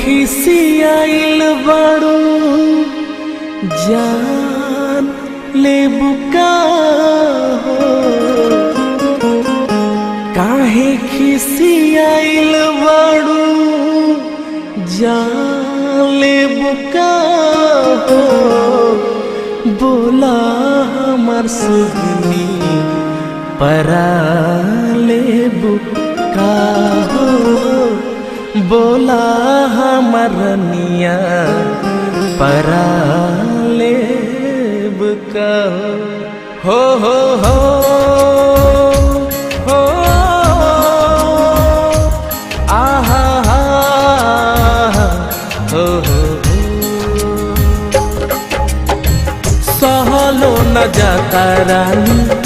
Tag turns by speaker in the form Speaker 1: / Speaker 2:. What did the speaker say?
Speaker 1: खिसियाइल बाड़ू जान ले बुका हो, काहे खिसियाइल बाड़ू जान ले बुका हो, बोला हमार सुगनी परा ले बुका हो, बोला हमर रनिया परा ले बुका हो हो हो हो आहा हा हो हो सहलो न जाता रानी